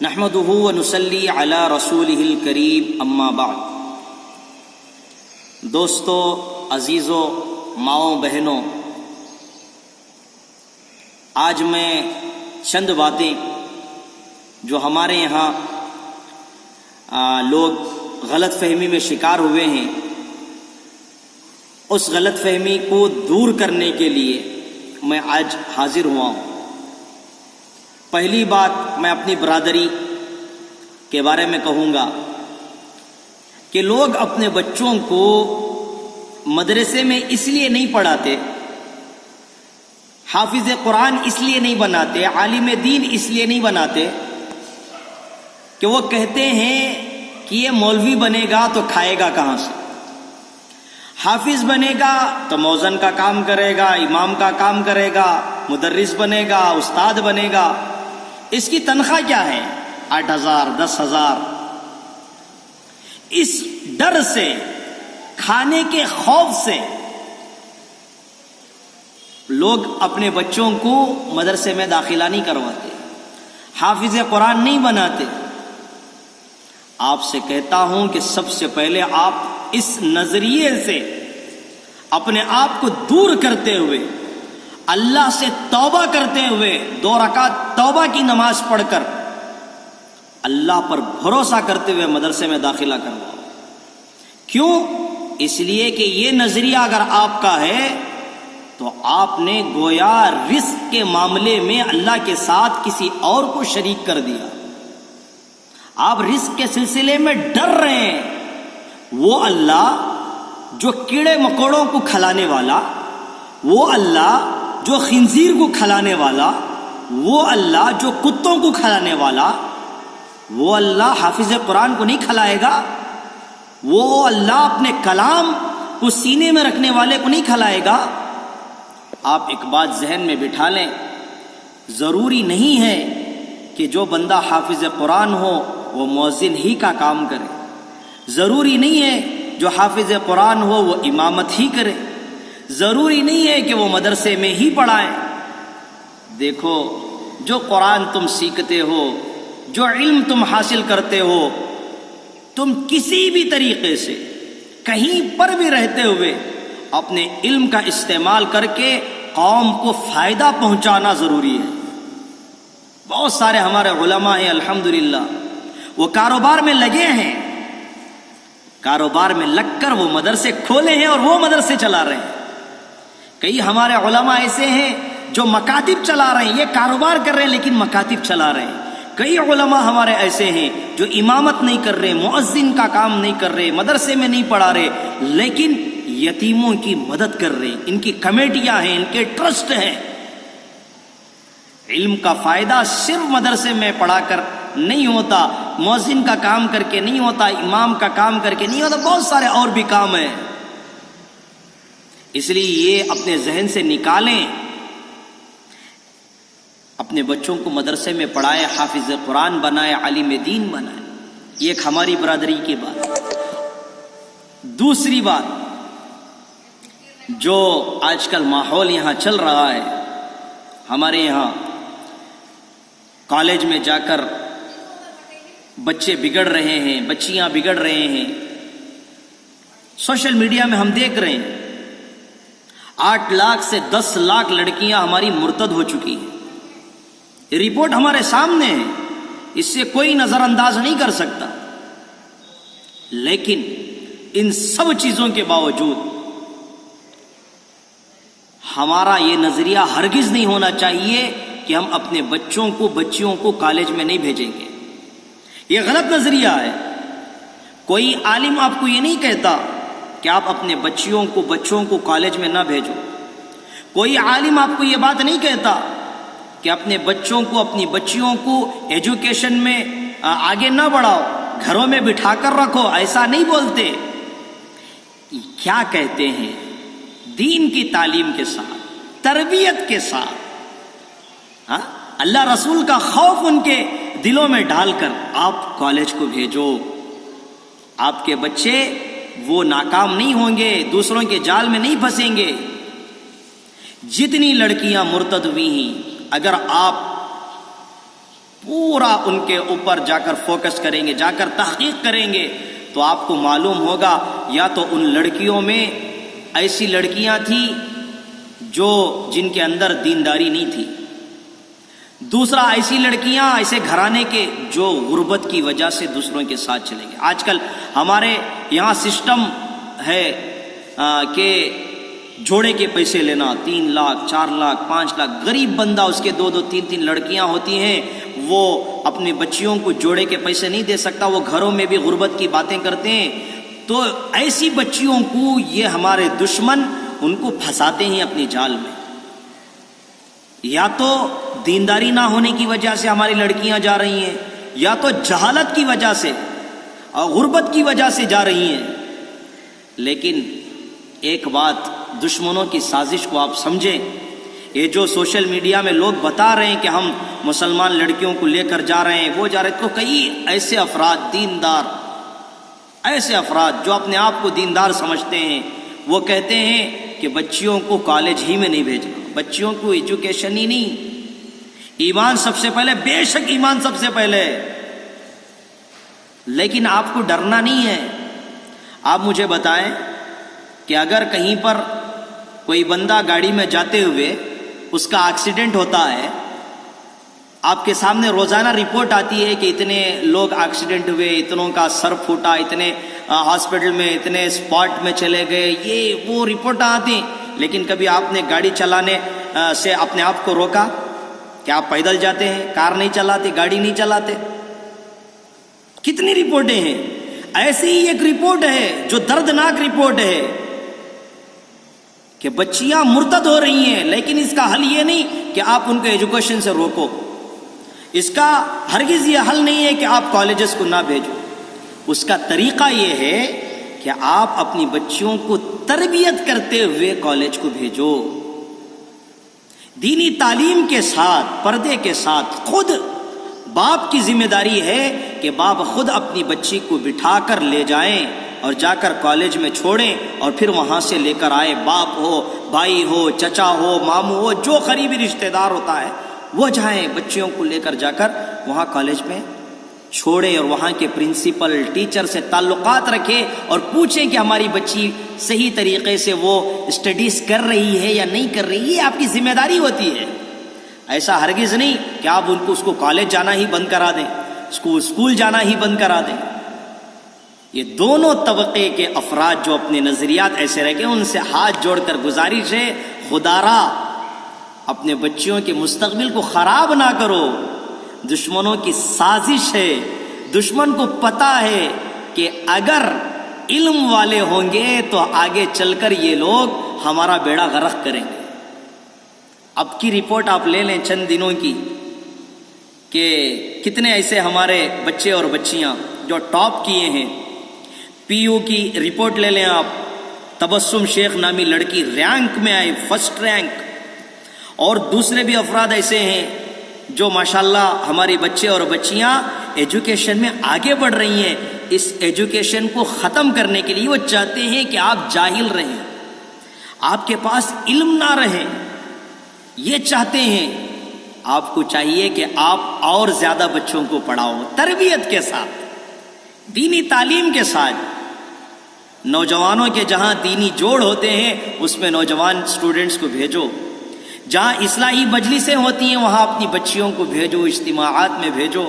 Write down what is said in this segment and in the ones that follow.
نحمده ونصلی علی رسولہ الکریم اما بعد۔ دوستو، عزیزو، ماؤں بہنوں، آج میں چند باتیں جو ہمارے یہاں لوگ غلط فہمی میں شکار ہوئے ہیں، اس غلط فہمی کو دور کرنے کے لیے میں آج حاضر ہوا ہوں۔ پہلی بات میں اپنی برادری کے بارے میں کہوں گا کہ لوگ اپنے بچوں کو مدرسے میں اس لیے نہیں پڑھاتے، حافظ قرآن اس لیے نہیں بناتے، عالم دین اس لیے نہیں بناتے کہ وہ کہتے ہیں کہ یہ مولوی بنے گا تو کھائے گا کہاں سے، حافظ بنے گا تو موذن کا کام کرے گا، امام کا کام کرے گا، مدرس بنے گا، استاد بنے گا، اس کی تنخواہ کیا ہے؟ 8,000 10,000۔ اس ڈر سے، کھانے کے خوف سے لوگ اپنے بچوں کو مدرسے میں داخلہ نہیں کرواتے، حافظ قرآن نہیں بناتے۔ آپ سے کہتا ہوں کہ سب سے پہلے آپ اس نظریے سے اپنے آپ کو دور کرتے ہوئے، اللہ سے توبہ کرتے ہوئے 2 رکعت توبہ کی نماز پڑھ کر اللہ پر بھروسہ کرتے ہوئے مدرسے میں داخلہ کرواؤ۔ کیوں؟ اس لیے کہ یہ نظریہ اگر آپ کا ہے تو آپ نے گویا رزق کے معاملے میں اللہ کے ساتھ کسی اور کو شریک کر دیا۔ آپ رزق کے سلسلے میں ڈر رہے ہیں۔ وہ اللہ جو کیڑے مکوڑوں کو کھلانے والا، وہ اللہ جو خنزیر کو کھلانے والا، وہ اللہ جو کتوں کو کھلانے والا، وہ اللہ حافظ قرآن کو نہیں کھلائے گا؟ وہ اللہ اپنے کلام کو سینے میں رکھنے والے کو نہیں کھلائے گا؟ آپ ایک بات ذہن میں بٹھا لیں، ضروری نہیں ہے کہ جو بندہ حافظ قرآن ہو وہ مؤذن ہی کا کام کرے، ضروری نہیں ہے جو حافظ قرآن ہو وہ امامت ہی کرے، ضروری نہیں ہے کہ وہ مدرسے میں ہی پڑھائیں۔ دیکھو، جو قرآن تم سیکھتے ہو، جو علم تم حاصل کرتے ہو، تم کسی بھی طریقے سے کہیں پر بھی رہتے ہوئے اپنے علم کا استعمال کر کے قوم کو فائدہ پہنچانا ضروری ہے۔ بہت سارے ہمارے علماء ہیں الحمدللہ، وہ کاروبار میں لگے ہیں، کاروبار میں لگ کر وہ مدرسے کھولے ہیں اور وہ مدرسے چلا رہے ہیں۔ کئی ہمارے علماء ایسے ہیں جو مکاتب چلا رہے ہیں، یہ کاروبار کر رہے ہیں لیکن مکاتب چلا رہے ہیں۔ کئی علماء ہمارے ایسے ہیں جو امامت نہیں کر رہے، مؤذن کا کام نہیں کر رہے، مدرسے میں نہیں پڑھا رہے، لیکن یتیموں کی مدد کر رہے ہیں، ان کی کمیٹیاں ہیں، ان کے ٹرسٹ ہیں۔ علم کا فائدہ صرف مدرسے میں پڑھا کر نہیں ہوتا، مؤذن کا کام کر کے نہیں ہوتا، امام کا کام کر کے نہیں ہوتا، بہت سارے اور بھی کام ہیں۔ اس لیے یہ اپنے ذہن سے نکالیں، اپنے بچوں کو مدرسے میں پڑھائے، حافظ قرآن بنائے، عالم دین بنائے۔ یہ ایک ہماری برادری کی بات۔ دوسری بات، جو آج کل ماحول یہاں چل رہا ہے، ہمارے یہاں کالج میں جا کر بچے بگڑ رہے ہیں، بچیاں بگڑ رہے ہیں، سوشل میڈیا میں ہم دیکھ رہے ہیں 8 لاکھ سے 10 لاکھ لڑکیاں ہماری مرتد ہو چکی ہیں۔ رپورٹ ہمارے سامنے ہے، اس سے کوئی نظر انداز نہیں کر سکتا۔ لیکن ان سب چیزوں کے باوجود ہمارا یہ نظریہ ہرگز نہیں ہونا چاہیے کہ ہم اپنے بچیوں کو کالج میں نہیں بھیجیں گے۔ یہ غلط نظریہ ہے۔ کوئی عالم آپ کو یہ نہیں کہتا کہ آپ اپنے بچوں کو کالج میں نہ بھیجو۔ کوئی عالم آپ کو یہ بات نہیں کہتا کہ اپنے اپنی بچیوں کو ایجوکیشن میں آگے نہ بڑھاؤ، گھروں میں بٹھا کر رکھو، ایسا نہیں بولتے۔ کیا کہتے ہیں؟ دین کی تعلیم کے ساتھ، تربیت کے ساتھ، اللہ رسول کا خوف ان کے دلوں میں ڈال کر آپ کالج کو بھیجو۔ آپ کے بچے وہ ناکام نہیں ہوں گے، دوسروں کے جال میں نہیں پھنسیں گے۔ جتنی لڑکیاں مرتد ہوئی ہیں، اگر آپ پورا ان کے اوپر جا کر فوکس کریں گے، جا کر تحقیق کریں گے، تو آپ کو معلوم ہوگا یا تو ان لڑکیوں میں ایسی لڑکیاں تھیں جن کے اندر دینداری نہیں تھی، دوسرا ایسی لڑکیاں ایسے گھرانے کے جو غربت کی وجہ سے دوسروں کے ساتھ چلے گئے۔ آج کل ہمارے یہاں سسٹم ہے کہ جوڑے کے پیسے لینا، 3 لاکھ 4 لاکھ 5 لاکھ، غریب بندہ اس کے 2 3 لڑکیاں ہوتی ہیں، وہ اپنی بچیوں کو جوڑے کے پیسے نہیں دے سکتا، وہ گھروں میں بھی غربت کی باتیں کرتے ہیں۔ تو ایسی بچیوں کو یہ ہمارے دشمن ان کو پھنساتے ہیں اپنی جال میں، یا تو دینداری نہ ہونے کی وجہ سے ہماری لڑکیاں جا رہی ہیں، یا تو جہالت کی وجہ سے اور غربت کی وجہ سے جا رہی ہیں۔ لیکن ایک بات، دشمنوں کی سازش کو آپ سمجھیں، یہ جو سوشل میڈیا میں لوگ بتا رہے ہیں کہ ہم مسلمان لڑکیوں کو لے کر جا رہے ہیں، وہ جا رہے ہیں، تو کئی ایسے افراد دیندار، ایسے افراد جو اپنے آپ کو دیندار سمجھتے ہیں، وہ کہتے ہیں کہ بچیوں کو کالج ہی میں نہیں بھیجنا، بچیوں کو ایجوکیشن ہی نہیں، ایمان سب سے پہلے، بے شک ایمان سب سے پہلے، لیکن آپ کو ڈرنا نہیں ہے۔ آپ مجھے بتائیں کہ اگر کہیں پر کوئی بندہ گاڑی میں جاتے ہوئے اس کا ایکسیڈنٹ ہوتا ہے، آپ کے سامنے روزانہ رپورٹ آتی ہے کہ اتنے لوگ ایکسیڈنٹ ہوئے، اتنوں کا سر پھوٹا، اتنے ہاسپٹل میں، اتنے اسپاٹ میں چلے گئے، یہ وہ رپورٹ آتی ہیں، لیکن کبھی آپ نے گاڑی چلانے سے اپنے آپ کو روکا؟ کہ آپ پیدل جاتے ہیں، کار نہیں چلاتے، گاڑی نہیں چلاتے؟ کتنی رپورٹیں ہیں؟ ایسی ہی ایک رپورٹ ہے جو دردناک رپورٹ ہے کہ بچیاں مرتد ہو رہی ہیں، لیکن اس کا حل یہ نہیں کہ آپ ان کو ایجوکیشن سے روکو، اس کا ہرگز یہ حل نہیں ہے کہ آپ کالجز کو نہ بھیجو، اس کا طریقہ یہ ہے کہ آپ اپنی بچیوں کو تربیت کرتے ہوئے کالج کو بھیجو، دینی تعلیم کے ساتھ، پردے کے ساتھ۔ خود باپ کی ذمہ داری ہے کہ باپ خود اپنی بچی کو بٹھا کر لے جائیں اور جا کر کالج میں چھوڑیں، اور پھر وہاں سے لے کر آئے، باپ ہو، بھائی ہو، چچا ہو، ماموں ہو، جو قریبی رشتہ دار ہوتا ہے وہ جائیں، بچیوں کو لے کر جا کر وہاں کالج میں چھوڑے، اور وہاں کے پرنسپل ٹیچر سے تعلقات رکھے اور پوچھیں کہ ہماری بچی صحیح طریقے سے وہ اسٹڈیز کر رہی ہے یا نہیں کر رہی ہے، یہ آپ کی ذمہ داری ہوتی ہے۔ ایسا ہرگز نہیں کہ آپ اس کو کالج جانا ہی بند کرا دیں، اسکول جانا ہی بند کرا دیں۔ یہ دونوں طبقے کے افراد جو اپنے نظریات ایسے رکھیں، ان سے ہاتھ جوڑ کر گزارش ہے، خدا را اپنے بچیوں کے مستقبل کو خراب نہ کرو۔ دشمنوں کی سازش ہے، دشمن کو پتا ہے کہ اگر علم والے ہوں گے تو آگے چل کر یہ لوگ ہمارا بیڑا غرق کریں گے۔ اب کی رپورٹ آپ لے لیں چند دنوں کی کہ کتنے ایسے ہمارے بچے اور بچیاں جو ٹاپ کیے ہیں، پی یو کی رپورٹ لے لیں آپ، تبسم شیخ نامی لڑکی رینک میں آئی، فرسٹ رینک، اور دوسرے بھی افراد ایسے ہیں جو ماشاءاللہ ہماری بچے اور بچیاں ایجوکیشن میں آگے بڑھ رہی ہیں۔ اس ایجوکیشن کو ختم کرنے کے لیے وہ چاہتے ہیں کہ آپ جاہل رہیں، آپ کے پاس علم نہ رہے، یہ چاہتے ہیں۔ آپ کو چاہیے کہ آپ اور زیادہ بچوں کو پڑھاؤ، تربیت کے ساتھ، دینی تعلیم کے ساتھ۔ نوجوانوں کے جہاں دینی جوڑ ہوتے ہیں اس میں نوجوان سٹوڈنٹس کو بھیجو، جہاں اصلاحی مجلسیں ہوتی ہیں وہاں اپنی بچیوں کو بھیجو، اجتماعات میں بھیجو۔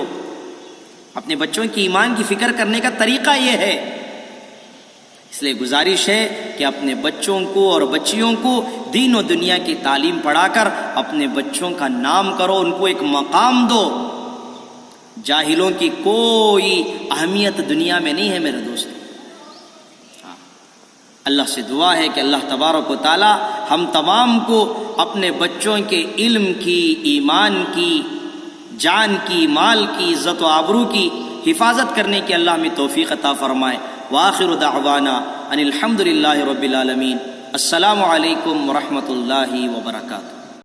اپنے بچوں کی ایمان کی فکر کرنے کا طریقہ یہ ہے۔ اس لیے گزارش ہے کہ اپنے بچوں کو اور بچیوں کو دین و دنیا کی تعلیم پڑھا کر اپنے بچوں کا نام کرو، ان کو ایک مقام دو۔ جاہلوں کی کوئی اہمیت دنیا میں نہیں ہے میرے دوست۔ اللہ سے دعا ہے کہ اللہ تبارک و تعالی ہم تمام کو اپنے بچوں کے علم کی، ایمان کی، جان کی، مال کی، عزت و آبرو کی حفاظت کرنے کی اللہ ہمیں توفیق عطا فرمائے۔ وآخر دعوانا ان الحمد للہ رب العالمین۔ السلام علیکم ورحمۃ اللہ وبرکاتہ۔